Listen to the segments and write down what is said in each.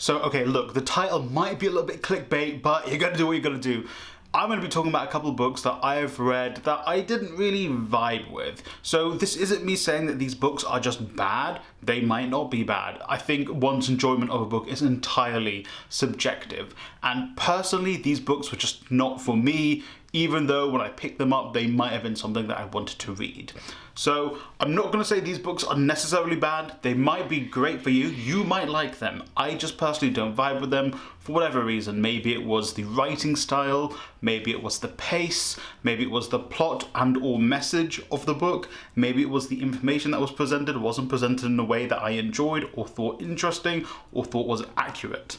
So, okay, look, the title might be a little bit clickbait, but you gotta do what you gotta do. I'm going to be talking about a couple of books that I have read that I didn't really vibe with. So this isn't me saying that these books are just bad. They might not be bad. I think one's enjoyment of a book is entirely subjective. And personally, these books were just not for me, even though when I picked them up, they might have been something that I wanted to read. So I'm not going to say these books are necessarily bad. They might be great for you. You might like them. I just personally don't vibe with them for whatever reason. Maybe it was the writing style, maybe it was the pace, maybe it was the plot and or message of the book, maybe it was the information that was presented wasn't presented in a way that I enjoyed or thought interesting or thought was accurate.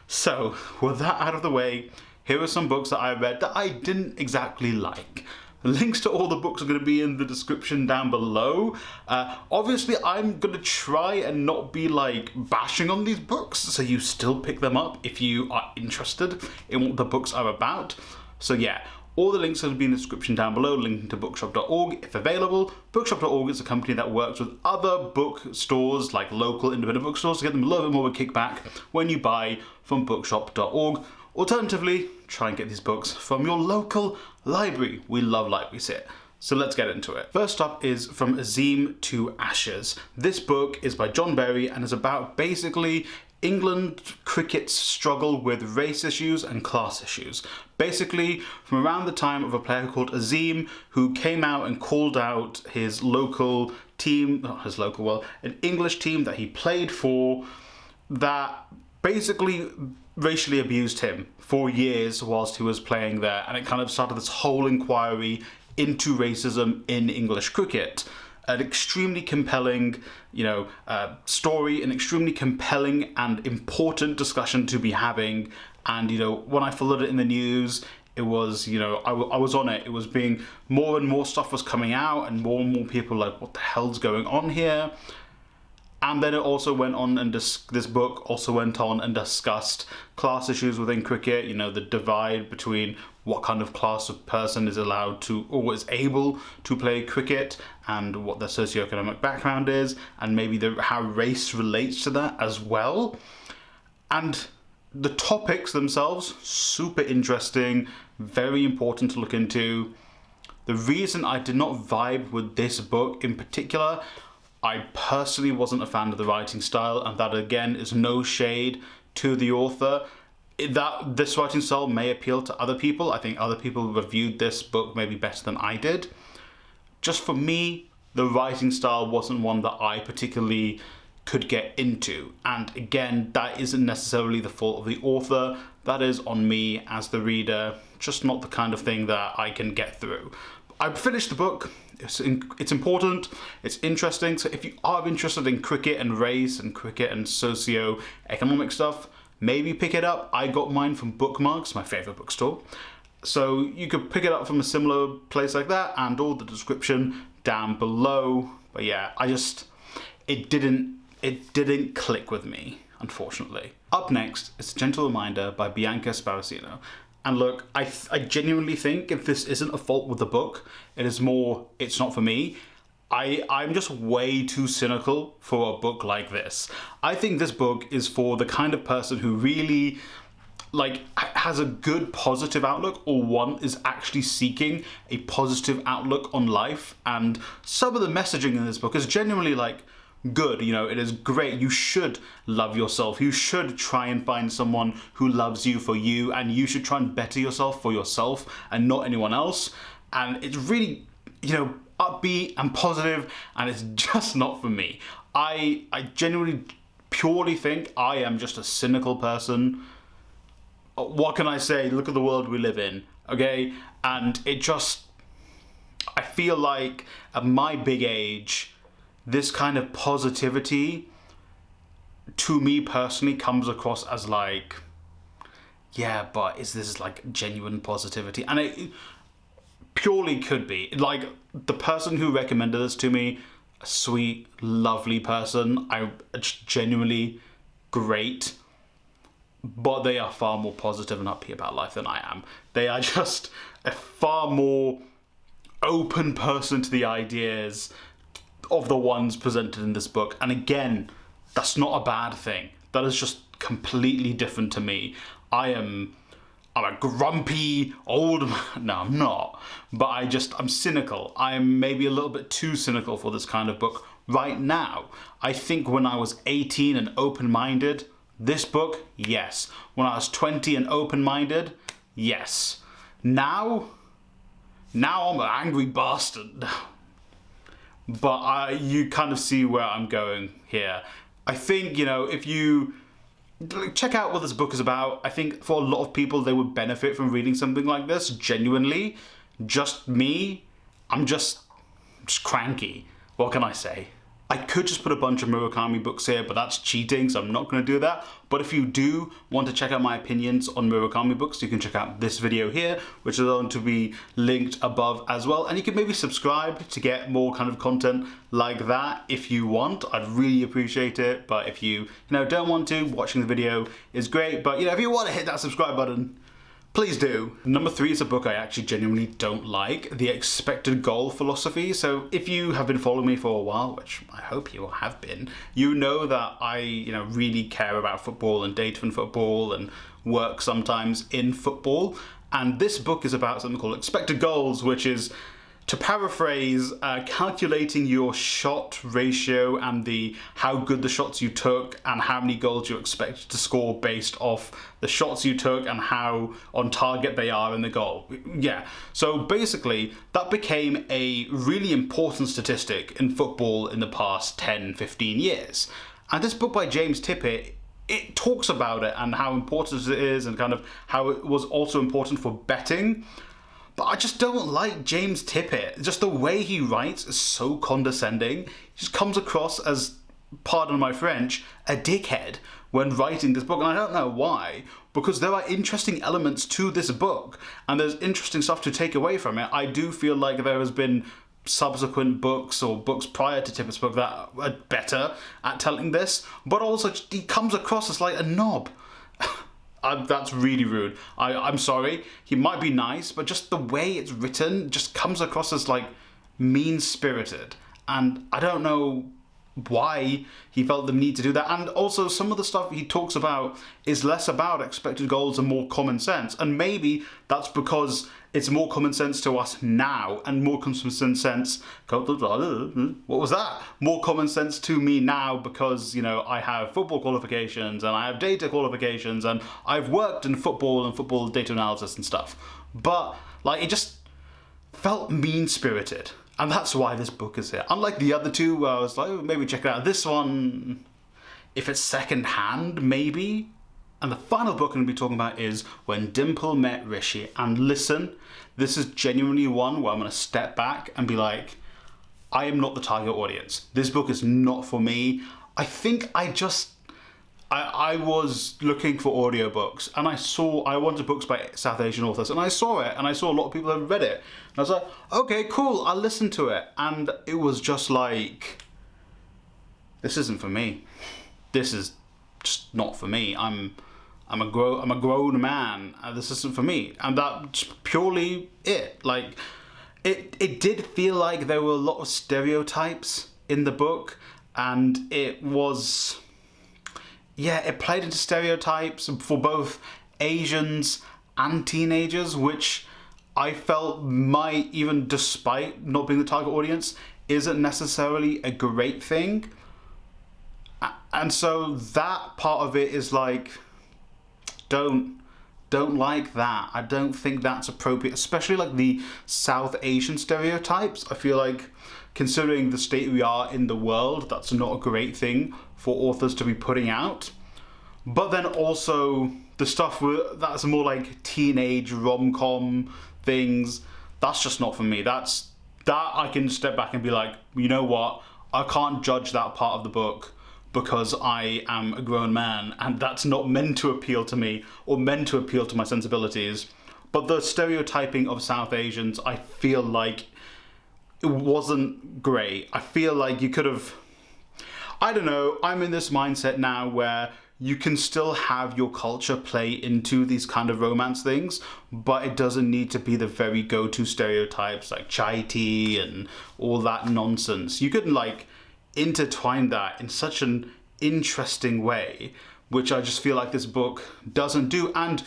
So with that out of the way, here are some books that I read that I didn't exactly like. Links to all the books are going to be in the description down below. Obviously, I'm going to try and not be like bashing on these books, so you still pick them up if you are interested in what the books are about. So yeah, all the links are going to be in the description down below, linking to bookshop.org if available. Bookshop.org is a company that works with other bookstores, like local independent bookstores, to get them a little bit more of a kickback when you buy from bookshop.org. Alternatively, try and get these books from your local library. We love libraries here. So let's get into it. First up is From Azim to Ashes. This book is by John Berry and is about basically England cricket's struggle with race issues and class issues. Basically, from around the time of a player called Azim, who came out and called out his local team, not his local, well, an English team that he played for, that basically racially abused him for years whilst he was playing there, and it kind of started this whole inquiry into racism in English cricket. An extremely compelling, story, an extremely compelling and important discussion to be having. And, when I followed it in the news, it was, I was on it. It was being, more and more stuff was coming out and more people like, what the hell's going on here? And then it also went on and this book also went on and discussed class issues within cricket, the divide between what kind of class of person is allowed to or is able to play cricket and what their socioeconomic background is, and maybe how race relates to that as well. And the topics themselves, super interesting, very important to look into. The reason I did not vibe with this book in particular, I personally wasn't a fan of the writing style, and that again is no shade to the author. That this writing style may appeal to other people. I think other people reviewed this book maybe better than I did. Just for me, the writing style wasn't one that I particularly could get into. And again, that isn't necessarily the fault of the author. That is on me as the reader. Just not the kind of thing that I can get through. I finished the book. It's important, it's interesting, so if you are interested in cricket and race and cricket and socio-economic stuff, maybe pick it up. I got mine from Bookmarks, my favourite bookstore, so you could pick it up from a similar place like that, and all the description down below. But yeah, it didn't click with me, unfortunately. Up next is A Gentle Reminder by Bianca Sparacino. And look, I genuinely think if this isn't a fault with the book, it's not for me. I'm just way too cynical for a book like this. I think this book is for the kind of person who really has a good positive outlook, or one is actually seeking a positive outlook on life. And some of the messaging in this book is genuinely good, it is great. You should love yourself. You should try and find someone who loves you for you, and you should try and better yourself for yourself and not anyone else. And it's really, upbeat and positive, and it's just not for me. I genuinely, purely think I am just a cynical person. What can I say? Look at the world we live in, okay? And I feel like at my big age, this kind of positivity, to me personally, comes across as yeah, but is this genuine positivity? And it purely could be. The person who recommended this to me, a sweet, lovely person, it's genuinely great, but they are far more positive and upbeat about life than I am. They are just a far more open person to the ideas of the ones presented in this book. And again, that's not a bad thing. That is just completely different to me. I'm a grumpy old man. No, I'm not. But I'm cynical. I'm maybe a little bit too cynical for this kind of book right now. I think when I was 18 and open-minded, this book, yes. When I was 20 and open-minded, yes. Now I'm an angry bastard. But you kind of see where I'm going here. I think, if you check out what this book is about, I think for a lot of people, they would benefit from reading something like this, genuinely. Just me, I'm just cranky. What can I say? I could just put a bunch of Murakami books here, but that's cheating, so I'm not going to do that. But if you do want to check out my opinions on Murakami books, you can check out this video here, which is going to be linked above as well. And you can maybe subscribe to get more kind of content like that if you want. I'd really appreciate it. But if you don't want to, watching the video is great. But if you want to hit that subscribe button, please do. Number 3 is a book I actually genuinely don't like, The Expected Goal Philosophy. So if you have been following me for a while, which I hope you have been, you know that I really care about football and data in football and work sometimes in football. And this book is about something called expected goals, which is, to paraphrase, calculating your shot ratio and how good the shots you took and how many goals you expect to score based off the shots you took and how on target they are in the goal. Yeah, so basically that became a really important statistic in football in the past 10, 15 years. And this book by James Tippett, it talks about it and how important it is and kind of how it was also important for betting. But I just don't like James Tippett. Just the way he writes is so condescending. He just comes across as, pardon my French, a dickhead when writing this book. And I don't know why, because there are interesting elements to this book and there's interesting stuff to take away from it. I do feel like there has been subsequent books or books prior to Tippett's book that are better at telling this, but also he comes across as like a knob. That's really rude. I'm sorry. He might be nice, but just the way it's written just comes across as like mean-spirited. And I don't know why he felt the need to do that. And also some of the stuff he talks about is less about expected goals and more common sense. And maybe that's because it's more common sense to us now and more common sense, what was that? More common sense to me now because, I have football qualifications and I have data qualifications and I've worked in football and football data analysis and stuff. But it just felt mean-spirited. And that's why this book is here. Unlike the other two where I was like, maybe check it out. This one, if it's second-hand, maybe. And the final book I'm going to be talking about is When Dimple Met Rishi. And listen, this is genuinely one where I'm going to step back and be like, I am not the target audience. This book is not for me. I think I was looking for audiobooks and I wanted books by South Asian authors and I saw it and I saw a lot of people had read it. And I was like, okay, cool, I'll listen to it. And it was just like, this isn't for me. This is just not for me. I'm a grown man and this isn't for me. And that's purely it. Like, it did feel like there were a lot of stereotypes in the book and it was... yeah, it played into stereotypes for both Asians and teenagers, which I felt might, even despite not being the target audience, isn't necessarily a great thing. And so that part of it is like, don't like that. I don't think that's appropriate, especially like the South Asian stereotypes. I feel like, considering the state we are in the world, that's not a great thing for authors to be putting out. But then also the stuff that's more like teenage rom-com things, that's just not for me. That I can step back and be like, you know what, I can't judge that part of the book because I am a grown man and that's not meant to appeal to me or meant to appeal to my sensibilities. But the stereotyping of South Asians, I feel like it wasn't great. I feel like you could have... I don't know, I'm in this mindset now where you can still have your culture play into these kind of romance things, but it doesn't need to be the very go-to stereotypes like chai tea and all that nonsense. You could like intertwine that in such an interesting way, which I just feel like this book doesn't do. And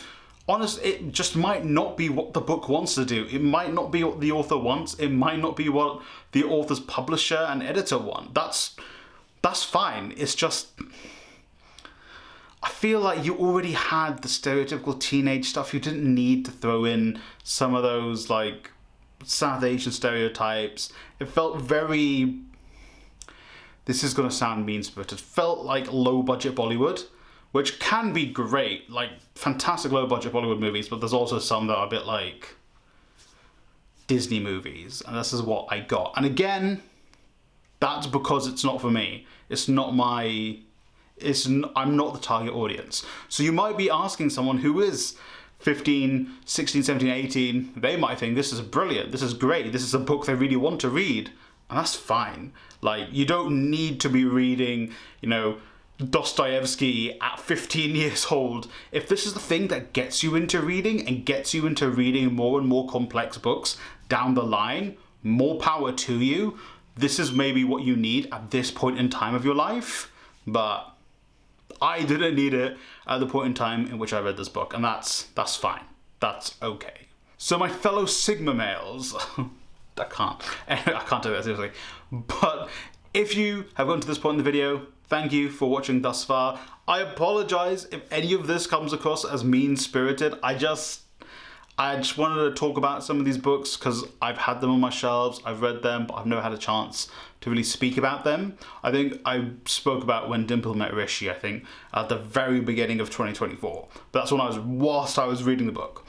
honestly, it just might not be what the book wants to do. It might not be what the author wants. It might not be what the author's publisher and editor want. That's fine. It's just, I feel like you already had the stereotypical teenage stuff. You didn't need to throw in some of those like South Asian stereotypes. It felt very, this is gonna sound mean-spirited, felt like low-budget Bollywood, which can be great, like fantastic low-budget Bollywood movies, but there's also some that are a bit like Disney movies, and this is what I got. And again, that's because it's not for me. It's not my, I'm not the target audience. So you might be asking someone who is 15, 16, 17, 18, they might think this is brilliant, this is great, this is a book they really want to read, and that's fine. Like, you don't need to be reading, you know, Dostoevsky at 15 years old. If this is the thing that gets you into reading and gets you into reading more and more complex books down the line, more power to you. This is maybe what you need at this point in time of your life, but I didn't need it at the point in time in which I read this book, and that's fine. That's okay. So my fellow Sigma males, I can't do that seriously, but if you have gotten to this point in the video, thank you for watching thus far. I apologize if any of this comes across as mean-spirited. I just wanted to talk about some of these books because I've had them on my shelves, I've read them, but I've never had a chance to really speak about them. I think I spoke about When Dimple Met Rishi, I think, at the very beginning of 2024. But that's whilst I was reading the book.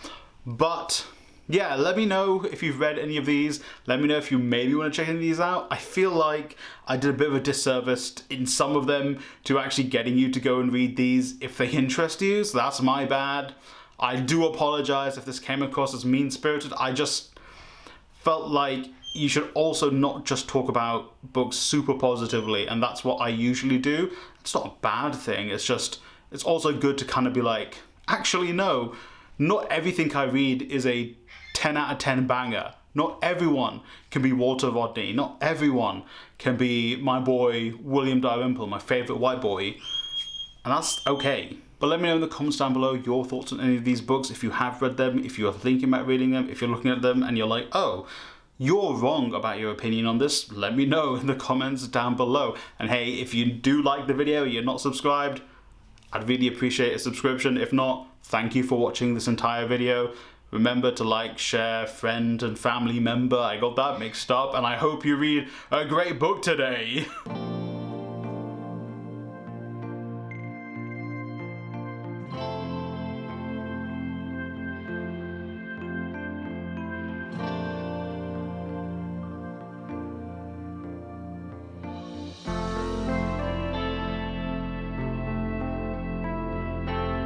But yeah, let me know if you've read any of these. Let me know if you maybe want to check any of these out. I feel like I did a bit of a disservice in some of them to actually getting you to go and read these if they interest you, so that's my bad. I do apologize if this came across as mean-spirited. I just felt like you should also not just talk about books super positively, and that's what I usually do. It's not a bad thing, it's just, it's also good to kind of be like, actually no, not everything I read is a 10 out of 10 banger. Not everyone can be Walter Rodney. Not everyone can be my boy William Dalrymple, my favourite white boy. And that's okay. But let me know in the comments down below your thoughts on any of these books, if you have read them, if you are thinking about reading them, if you're looking at them and you're like, oh, you're wrong about your opinion on this, let me know in the comments down below. And hey, if you do like the video, you're not subscribed, I'd really appreciate a subscription. If not, thank you for watching this entire video. Remember to like, share, friend and family member. I got that mixed up, and I hope you read a great book today.